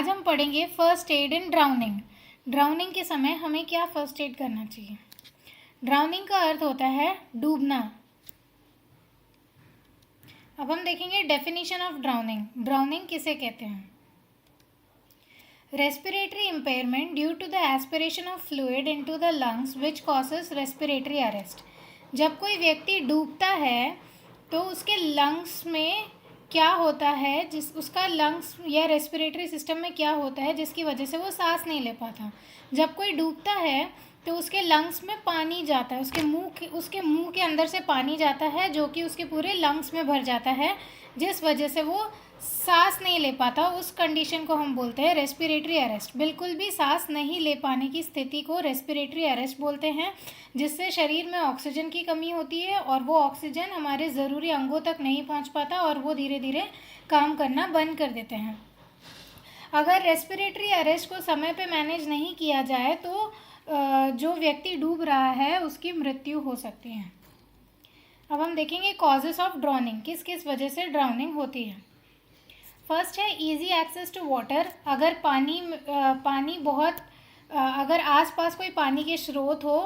आज हम पढ़ेंगे फर्स्ट एड इन ड्राउनिंग। ड्राउनिंग के समय हमें क्या फर्स्ट एड करना चाहिए। ड्राउनिंग का अर्थ होता है डूबना। अब हम देखेंगे डेफिनेशन ऑफ ड्राउनिंग। ड्राउनिंग किसे कहते हैं? Respiratory impairment due to the aspiration of fluid into the lungs which causes respiratory arrest. जब कोई व्यक्ति डूबता है तो उसके लंग्स में क्या होता है, जिस उसका लंग्स या रेस्पिरेटरी सिस्टम में क्या होता है जिसकी वजह से वो सांस नहीं ले पाता। जब कोई डूबता है तो उसके लंग्स में पानी जाता है, उसके मुंह के अंदर से पानी जाता है जो कि उसके पूरे लंग्स में भर जाता है, जिस वजह से वो सांस नहीं ले पाता। उस कंडीशन को हम बोलते हैं रेस्पिरेटरी अरेस्ट। बिल्कुल भी सांस नहीं ले पाने की स्थिति को रेस्पिरेटरी अरेस्ट बोलते हैं, जिससे शरीर में ऑक्सीजन की कमी होती है और वो ऑक्सीजन हमारे ज़रूरी अंगों तक नहीं पहुंच पाता और वो धीरे धीरे काम करना बंद कर देते हैं। अगर रेस्पिरेटरी अरेस्ट को समय पे मैनेज नहीं किया जाए तो जो व्यक्ति डूब रहा है उसकी मृत्यु हो सकती है। अब हम देखेंगे कॉजेस ऑफ ड्राउनिंग, किस किस वजह से ड्राउनिंग होती है। फर्स्ट है इजी एक्सेस टू वाटर। अगर पानी बहुत अगर आसपास कोई पानी के स्रोत हो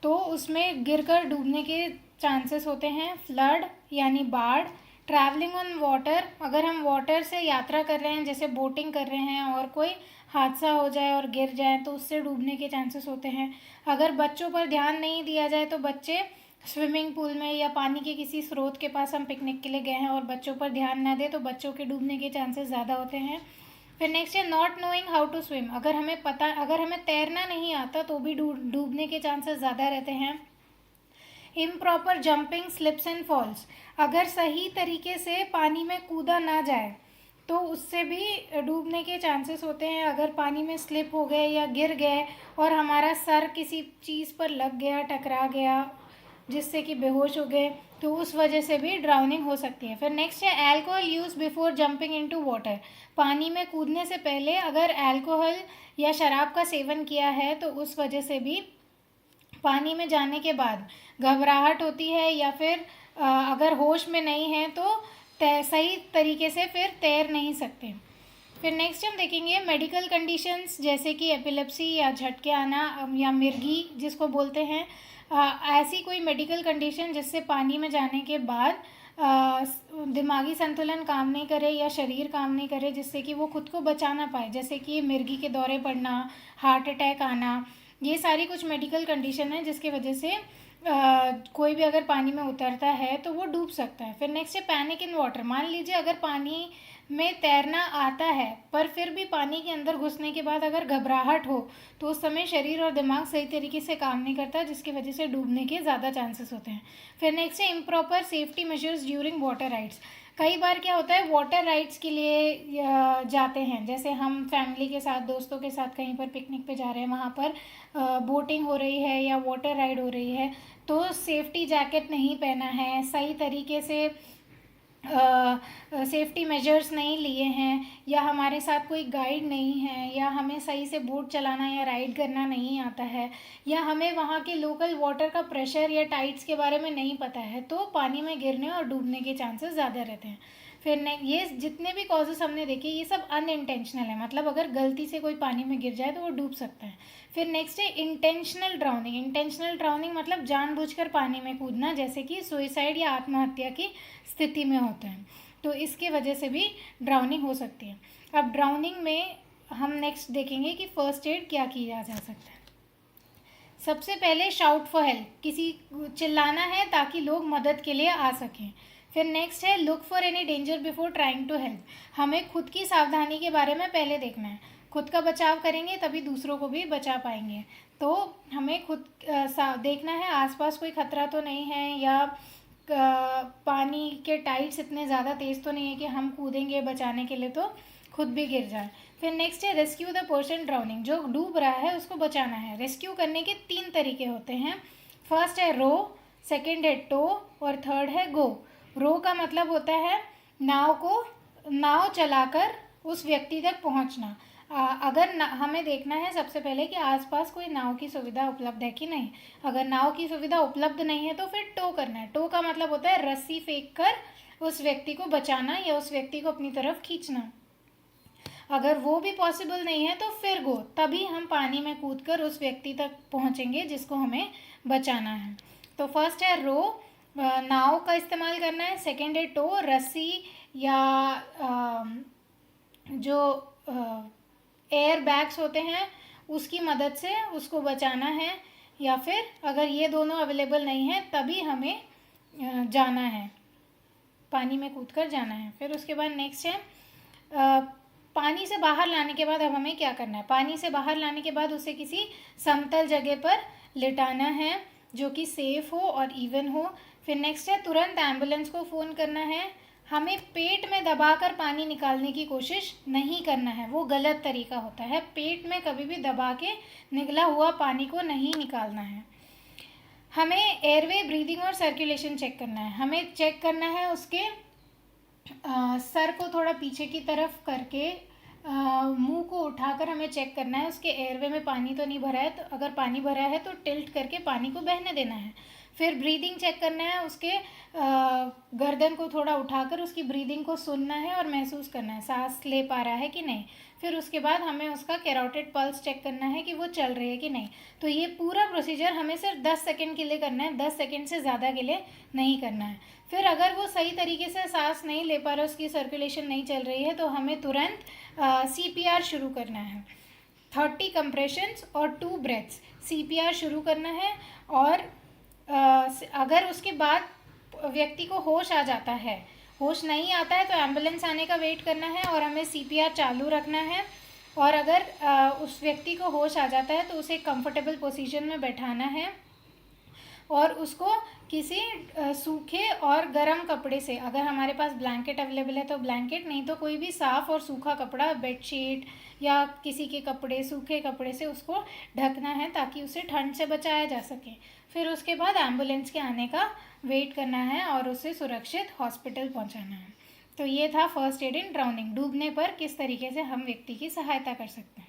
तो उसमें गिरकर डूबने के चांसेस होते हैं। फ्लड यानी बाढ़। ट्रैवलिंग ऑन वाटर, अगर हम वाटर से यात्रा कर रहे हैं जैसे बोटिंग कर रहे हैं और कोई हादसा हो जाए और गिर जाए तो उससे डूबने के चांसेस होते हैं। अगर बच्चों पर ध्यान नहीं दिया जाए तो बच्चे स्विमिंग पूल में या पानी के किसी स्रोत के पास हम पिकनिक के लिए गए हैं और बच्चों पर ध्यान ना दें तो बच्चों के डूबने के चांसेस ज़्यादा होते हैं। फिर नेक्स्ट है not knowing how to swim. अगर हमें तैरना नहीं आता तो भी डूबने के चांसेस ज़्यादा रहते हैं। Improper jumping, slips and falls. अगर सही तरीके से पानी में कूदा ना जाए तो उससे भी डूबने के चांसेस होते हैं। अगर पानी में स्लिप हो गए या गिर गए और हमारा सर किसी चीज़ पर लग गया, टकरा गया, जिससे कि बेहोश हो गए तो उस वजह से भी ड्राउनिंग हो सकती है। फिर नेक्स्ट है alcohol use before jumping into water. पानी में कूदने से पहले अगर अल्कोहल या शराब का सेवन किया है तो उस वजह से भी पानी में जाने के बाद घबराहट होती है या फिर अगर होश में नहीं है तो सही तरीके से फिर तैर नहीं सकते। फिर नेक्स्ट हम देखेंगे मेडिकल कंडीशंस जैसे कि एपिलेप्सी या झटके आना या मिर्गी जिसको बोलते हैं। ऐसी कोई मेडिकल कंडीशन जिससे पानी में जाने के बाद दिमागी संतुलन काम नहीं करे या शरीर काम नहीं करे जिससे कि वो खुद को बचा ना पाए, जैसे कि मिर्गी के दौरे पड़ना, हार्ट अटैक आना, ये सारी कुछ मेडिकल कंडीशन है जिसकी वजह से कोई भी अगर पानी में उतरता है तो वो डूब सकता है। फिर नेक्स्ट है पैनिक इन वाटर। मान लीजिए अगर पानी में तैरना आता है पर फिर भी पानी के अंदर घुसने के बाद अगर घबराहट हो तो उस समय शरीर और दिमाग सही तरीके से काम नहीं करता जिसकी वजह से डूबने के ज़्यादा चांसेस होते हैं। फिर नेक्स्ट है improper safety measures during water rides. कई बार क्या होता है वाटर राइड्स के लिए जाते हैं, जैसे हम फैमिली के साथ, दोस्तों के साथ कहीं पर पिकनिक पे जा रहे हैं, वहाँ पर बोटिंग हो रही है या वाटर राइड हो रही है तो सेफ्टी जैकेट नहीं पहना है, सही तरीके से सेफ्टी मेजर्स नहीं लिए हैं या हमारे साथ कोई गाइड नहीं है या हमें सही से बोट चलाना या राइड करना नहीं आता है या हमें वहाँ के लोकल वाटर का प्रेशर या टाइड्स के बारे में नहीं पता है तो पानी में गिरने और डूबने के चांसेस ज़्यादा रहते हैं। फिर ये जितने भी कॉजेस हमने देखे ये सब अनइंटेंशनल है, मतलब अगर गलती से कोई पानी में गिर जाए तो वो डूब सकता है। फिर नेक्स्ट है इंटेंशनल ड्राउनिंग। इंटेंशनल ड्राउनिंग मतलब जानबूझकर पानी में कूदना, जैसे कि सुइसाइड या आत्महत्या की स्थिति में होता है, तो इसके वजह से भी ड्राउनिंग हो सकती है। अब ड्राउनिंग में हम नेक्स्ट देखेंगे कि फर्स्ट एड क्या किया जा सकता है। सबसे पहले शाउट फॉर हेल्प, किसी चिल्लाना है ताकि लोग मदद के लिए आ सकें। फिर नेक्स्ट है look for any danger before trying to help. हमें खुद की सावधानी के बारे में पहले देखना है, खुद का बचाव करेंगे तभी दूसरों को भी बचा पाएंगे। तो हमें खुद देखना है आसपास कोई खतरा तो नहीं है या पानी के टाइड्स इतने ज़्यादा तेज़ तो नहीं है कि हम कूदेंगे बचाने के लिए तो खुद भी गिर जाए। फिर नेक्स्ट है रेस्क्यू द पर्सन ड्राउनिंग। जो डूब रहा है उसको बचाना है। रेस्क्यू करने के 3 तरीके होते हैं। फर्स्ट है रो, सेकंड है टो और थर्ड है गो। रो का मतलब होता है नाव चलाकर उस व्यक्ति तक पहुंचना। अगर हमें देखना है सबसे पहले कि आसपास कोई नाव की सुविधा उपलब्ध है कि नहीं। अगर नाव की सुविधा उपलब्ध नहीं है तो फिर टो करना है। टो का मतलब होता है रस्सी फेंक कर उस व्यक्ति को बचाना या उस व्यक्ति को अपनी तरफ खींचना। अगर वो भी पॉसिबल नहीं है तो फिर गो, तभी हम पानी में कूदकर उस व्यक्ति तक पहुंचेंगे जिसको हमें बचाना है। तो फर्स्ट है रो, नाव का इस्तेमाल करना है। सेकंड है टो, रस्सी या जो एयर बैग्स होते हैं उसकी मदद से उसको बचाना है, या फिर अगर ये दोनों अवेलेबल नहीं है तभी हमें जाना है, पानी में कूदकर जाना है। फिर उसके बाद नेक्स्ट है पानी से बाहर लाने के बाद अब हमें क्या करना है। पानी से बाहर लाने के बाद उसे किसी समतल जगह पर लिटाना है जो कि सेफ हो और इवन हो। फिर नेक्स्ट है तुरंत एम्बुलेंस को फ़ोन करना है। हमें पेट में दबाकर पानी निकालने की कोशिश नहीं करना है, वो गलत तरीका होता है। पेट में कभी भी दबा के निकला हुआ पानी को नहीं निकालना है। हमें एयरवे, ब्रीदिंग और सर्कुलेशन चेक करना है। हमें चेक करना है उसके सर को थोड़ा पीछे की तरफ करके मुंह को उठाकर हमें चेक करना है उसके एयरवे में पानी तो नहीं भरा है। तो अगर पानी भरा है तो टिल्ट करके पानी को बहने देना है। फिर ब्रीदिंग चेक करना है, उसके गर्दन को थोड़ा उठाकर उसकी ब्रीदिंग को सुनना है और महसूस करना है सांस ले पा रहा है कि नहीं। फिर उसके बाद हमें उसका कैरोटिड पल्स चेक करना है कि वो चल रही है कि नहीं। तो ये पूरा प्रोसीजर हमें सिर्फ 10 सेकेंड के लिए करना है, 10 सेकेंड से ज़्यादा के लिए नहीं करना है। फिर अगर वो सही तरीके से सांस नहीं ले पा रहा, उसकी सर्कुलेशन नहीं चल रही है, तो हमें तुरंत CPR शुरू करना है। 30 कंप्रेशंस और 2 ब्रेथ्स CPR शुरू करना है। और अगर उसके बाद व्यक्ति को होश आ जाता है, होश नहीं आता है, तो एम्बुलेंस आने का वेट करना है और हमें CPR चालू रखना है। और अगर उस व्यक्ति को होश आ जाता है तो उसे कंफर्टेबल पोजीशन में बैठाना है और उसको किसी सूखे और गर्म कपड़े से, अगर हमारे पास ब्लैंकेट अवेलेबल है तो ब्लैंकेट, नहीं तो कोई भी साफ़ और सूखा कपड़ा, बेडशीट या किसी के कपड़े, सूखे कपड़े से उसको ढकना है ताकि उसे ठंड से बचाया जा सके। फिर उसके बाद एम्बुलेंस के आने का वेट करना है और उसे सुरक्षित हॉस्पिटल पहुंचाना है। तो ये था फर्स्ट एड इन ड्राउनिंग, डूबने पर किस तरीके से हम व्यक्ति की सहायता कर सकते हैं।